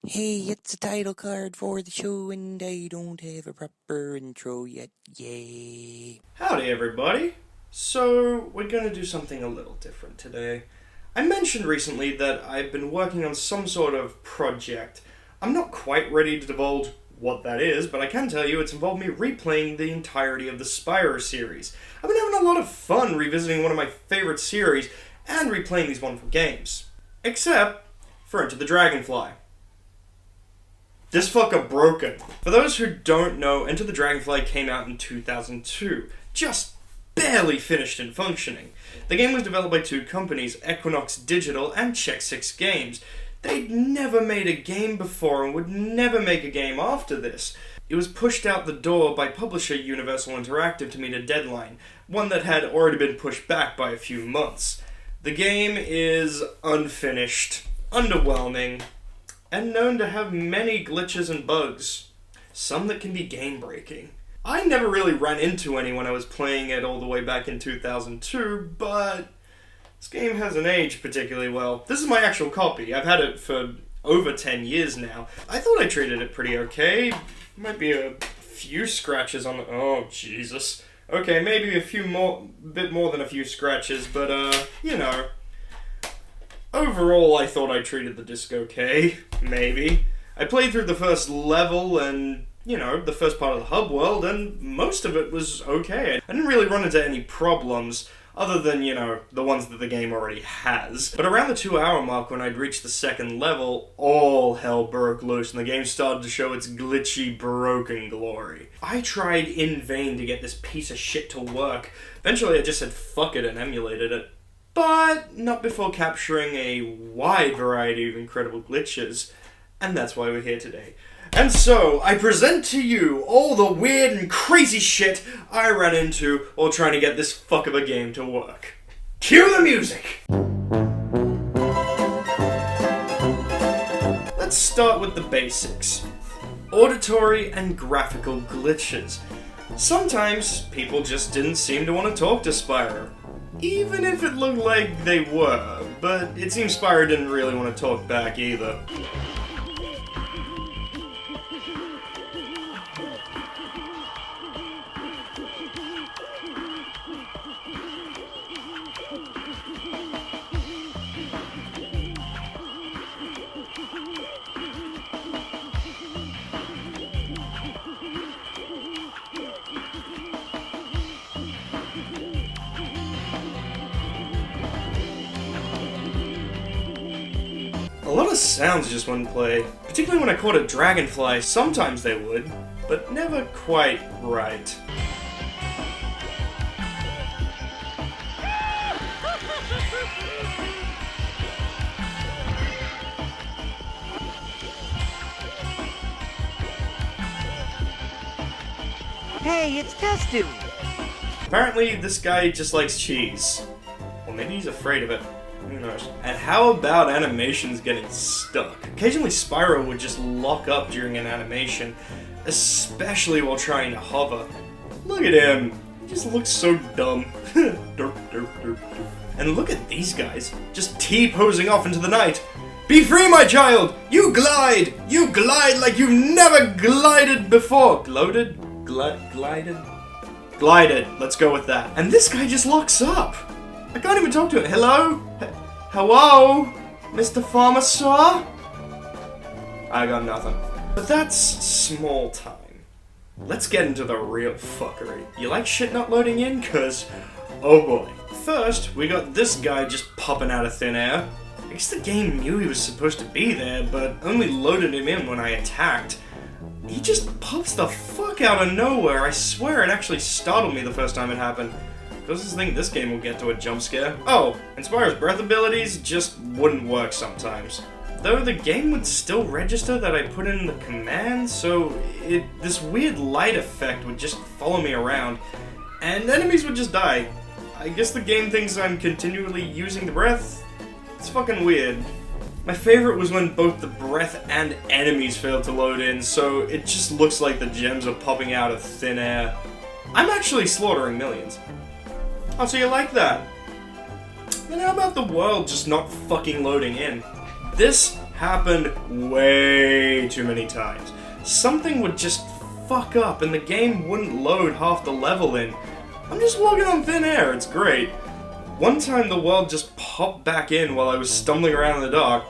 Hey, it's a title card for the show, and I don't have a proper intro yet. Yay. Howdy, everybody. So, we're going to do something a little different today. I mentioned recently that I've been working on some sort of project. I'm not quite ready to divulge what that is, but I can tell you it's involved me replaying the entirety of the Spyro series. I've been having a lot of fun revisiting one of my favorite series and replaying these wonderful games. Except for Enter the Dragonfly. This fucker broken. For those who don't know, Enter the Dragonfly came out in 2002. Just barely finished and functioning. The game was developed by two companies, Equinox Digital and Check 6 Games. They'd never made a game before and would never make a game after this. It was pushed out the door by publisher Universal Interactive to meet a deadline, one that had already been pushed back by a few months. The game is unfinished, underwhelming, and known to have many glitches and bugs, some that can be game-breaking. I never really ran into any when I was playing it all the way back in 2002, but this game hasn't aged particularly well. This is my actual copy. I've had it for over 10 years now. I thought I treated it pretty okay. Might be a few scratches on the... Oh, Jesus. Okay, maybe bit more than a few scratches, but, you know... Overall, I thought I treated the disc okay. Maybe. I played through the first level and, the first part of the hub world, and most of it was okay. I didn't really run into any problems, other than, the ones that the game already has. But around the 2-hour mark, when I'd reached the second level, all hell broke loose, and the game started to show its glitchy, broken glory. I tried in vain to get this piece of shit to work. Eventually, I just said fuck it and emulated it. But not before capturing a wide variety of incredible glitches, and that's why we're here today. And so, I present to you all the weird and crazy shit I ran into while trying to get this fuck of a game to work. Cue the music! Let's start with the basics. Auditory and graphical glitches. Sometimes people just didn't seem to want to talk to Spyro. Even if it looked like they were, but it seems Spyro didn't really want to talk back either. A lot of sounds just wouldn't play, particularly when I caught a dragonfly. Sometimes they would, but never quite right. Hey, it's Shad0's. Apparently, this guy just likes cheese. Or maybe he's afraid of it. Who knows? And how about animations getting stuck? Occasionally Spyro would just lock up during an animation, especially while trying to hover. Look at him. He just looks so dumb. Derp, derp, derp. And look at these guys, just T-posing off into the night. Be free, my child! You glide! You glide like you've never glided before! Glided? Glided. Let's go with that. And this guy just locks up. I can't even talk to it. Hello? Hello? Mr. Farmer, sir? I got nothing. But that's small time. Let's get into the real fuckery. You like shit not loading in? Cause, oh boy. First, we got this guy just popping out of thin air. I guess the game knew he was supposed to be there, but only loaded him in when I attacked. He just pops the fuck out of nowhere. I swear it actually startled me the first time it happened. Doesn't think this game will get to a jump scare. Oh, and Spyro's breath abilities just wouldn't work sometimes. Though the game would still register that I put in the command, so this weird light effect would just follow me around, and enemies would just die. I guess the game thinks I'm continually using the breath. It's fucking weird. My favorite was when both the breath and enemies failed to load in, so it just looks like the gems are popping out of thin air. I'm actually slaughtering millions. Oh, so you like that? Then how about the world just not fucking loading in? This happened way way too many times. Something would just fuck up and the game wouldn't load half the level in. I'm just walking on thin air, it's great. One time the world just popped back in while I was stumbling around in the dark.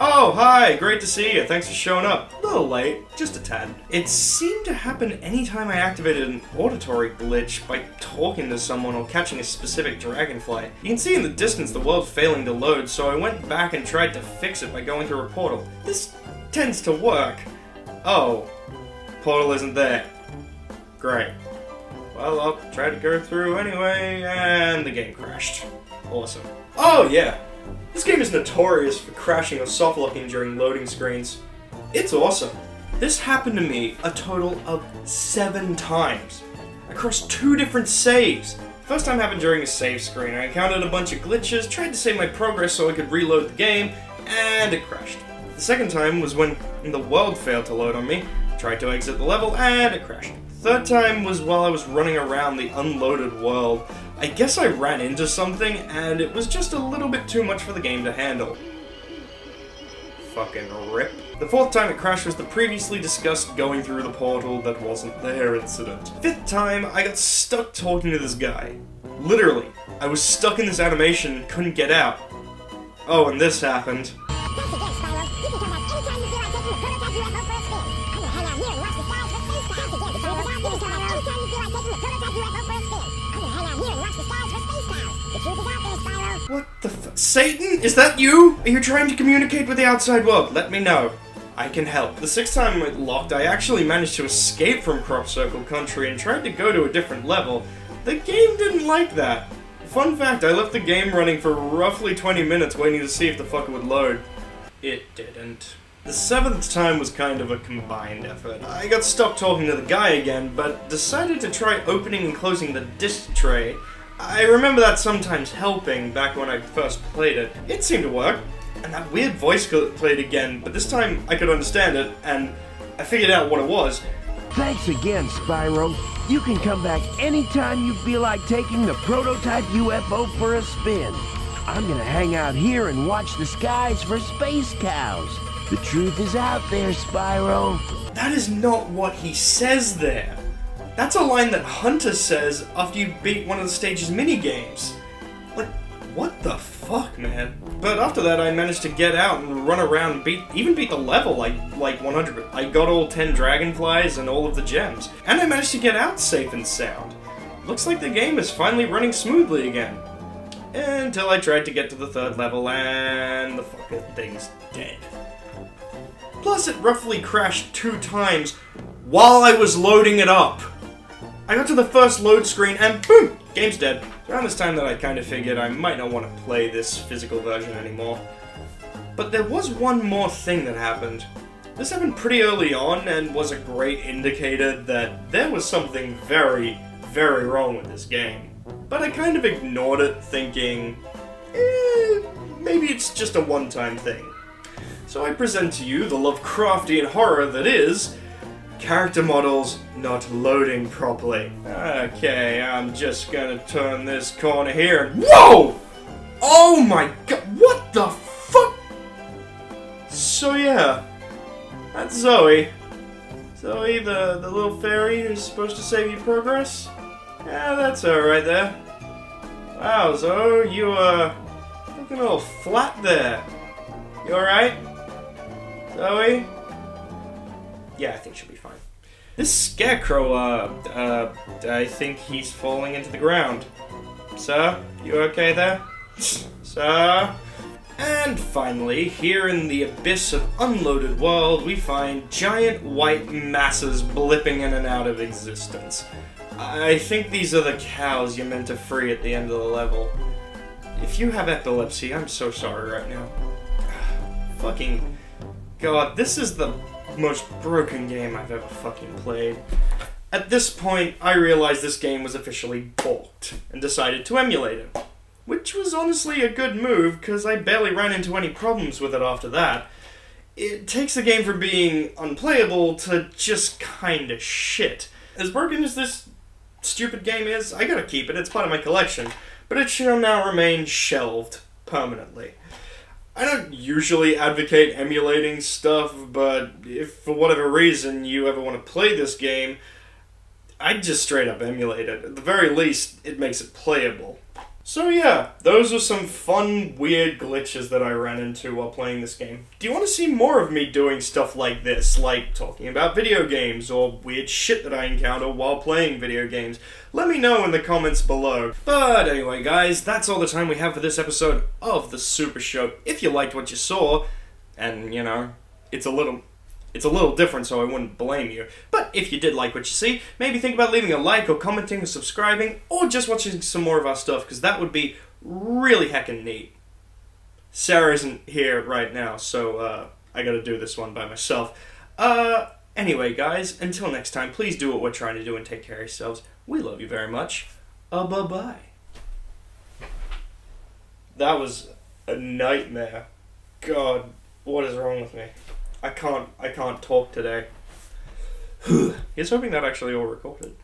Oh, hi, great to see you, thanks for showing up. A little late, just a tad. It seemed to happen anytime I activated an auditory glitch by talking to someone or catching a specific dragonfly. You can see in the distance the world failing to load, so I went back and tried to fix it by going through a portal. This tends to work. Oh, portal isn't there. Great. Well, I'll try to go through anyway, and the game crashed. Awesome. Oh yeah, this game is notorious for crashing or soft-locking during loading screens. It's awesome. This happened to me a total of 7 times, across 2 different saves. First time happened during a save screen. I encountered a bunch of glitches, tried to save my progress so I could reload the game, and it crashed. The second time was when the world failed to load on me, tried to exit the level, and it crashed. Third time was while I was running around the unloaded world. I guess I ran into something, and it was just a little bit too much for the game to handle. Fucking rip. The fourth time it crashed was the previously discussed going through the portal that wasn't there incident. Fifth time, I got stuck talking to this guy. Literally, I was stuck in this animation, couldn't get out. Oh, and this happened. What the f- Satan? Is that you? Are you trying to communicate with the outside world? Let me know. I can help. The 6th time it locked, I actually managed to escape from Crop Circle Country and tried to go to a different level. The game didn't like that. Fun fact, I left the game running for roughly 20 minutes waiting to see if the fucker would load. It didn't. The 7th time was kind of a combined effort. I got stuck talking to the guy again, but decided to try opening and closing the disc tray. I remember that sometimes helping back when I first played it. It seemed to work, and that weird voice played again, but this time I could understand it, and I figured out what it was. Thanks again, Spyro. You can come back anytime you feel like taking the prototype UFO for a spin. I'm gonna hang out here and watch the skies for space cows. The truth is out there, Spyro. That is not what he says there. That's a line that Hunter says after you beat one of the stage's minigames. Like, what the fuck, man? But after that, I managed to get out and run around and even beat the level, like 100. I got all 10 dragonflies and all of the gems. And I managed to get out safe and sound. Looks like the game is finally running smoothly again. Until I tried to get to the 3rd level and the fucking thing's dead. Plus, it roughly crashed 2 times while I was loading it up. I got to the first load screen and boom! Game's dead. Around this time that I kind of figured I might not want to play this physical version anymore. But there was one more thing that happened. This happened pretty early on and was a great indicator that there was something very, very wrong with this game. But I kind of ignored it, thinking, maybe it's just a one-time thing. So I present to you the Lovecraftian horror that is character models not loading properly. Okay, I'm just gonna turn this corner here and whoa! Oh my god, what the fuck? So yeah, that's Zoe. Zoe, the little fairy who's supposed to save you progress? Yeah, that's her right there. Wow, Zoe, you looking a little flat there. You alright? Zoe? Yeah, I think she'll be fine. This scarecrow, I think he's falling into the ground. Sir, you okay there? Sir? And finally, here in the abyss of unloaded world, we find giant white masses blipping in and out of existence. I think these are the cows you're meant to free at the end of the level. If you have epilepsy, I'm so sorry right now. Fucking God, this is the most broken game I've ever fucking played. At this point, I realized this game was officially balked, and decided to emulate it. Which was honestly a good move, because I barely ran into any problems with it after that. It takes the game from being unplayable to just kinda shit. As broken as this stupid game is, I gotta keep it, it's part of my collection, but it shall now remain shelved permanently. I don't usually advocate emulating stuff, but if for whatever reason you ever want to play this game, I'd just straight up emulate it. At the very least, it makes it playable. So yeah, those are some fun, weird glitches that I ran into while playing this game. Do you want to see more of me doing stuff like this, like talking about video games, or weird shit that I encounter while playing video games? Let me know in the comments below. But anyway guys, that's all the time we have for this episode of The Super Show. If you liked what you saw, and you know, it's a little different, so I wouldn't blame you. But if you did like what you see, maybe think about leaving a like or commenting or subscribing, or just watching some more of our stuff, because that would be really heckin' neat. Sarah isn't here right now, so I gotta do this one by myself. Anyway guys, until next time, please do what we're trying to do and take care of yourselves. We love you very much. Bye-bye. That was a nightmare. God, what is wrong with me? I can't talk today. Here's hoping that actually all recorded.